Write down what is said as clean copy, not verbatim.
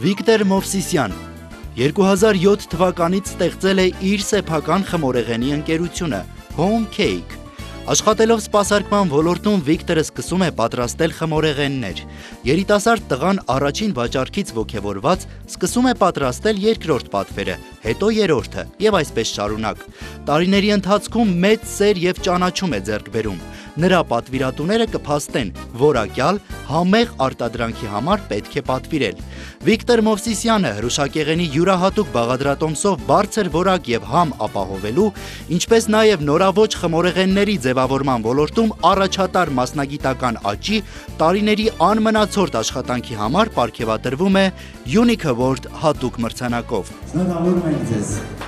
Վիկտոր Մովսիսյան 2007 թվականից ստեղծել է իր սեփական խմորեղենի ընկերությունը Home Cake։ Աշխատելով սպասարկման ոլորտում Վիկտորը սկսում է պատրաստել խմորեղեններ։ Երիտասարդ տղան առաջին վաճառքից ոգևորված սկսում է պատրաստել երկրորդ պատվերը, հետո երրորդը եւ այսպես շարունակ։ Տարիների ընթացքում մեծ սեր եւ ճանաչում է ձեռք բերում։ Նրա պատվիրատուները կփաստեն, որակյալ, համեղ արտադրանքի համար պետք է պատվիրել։ Վիկտոր Մովսիսյանը հրուշակեղենի յուրահատուկ բաղադրատոմսով բարձր որակ եւ համ ապահովելու, ինչպես նաեւ նորաոճ խմորեղենների ձևավորման ոլորտում առաջատար մասնագիտական աճի, տարիների անմնացորդ աշխատանքի համար պարգևատրվում է Unique Award հատուկ մրցանակով։ Շնորհավորում ենք ձեզ։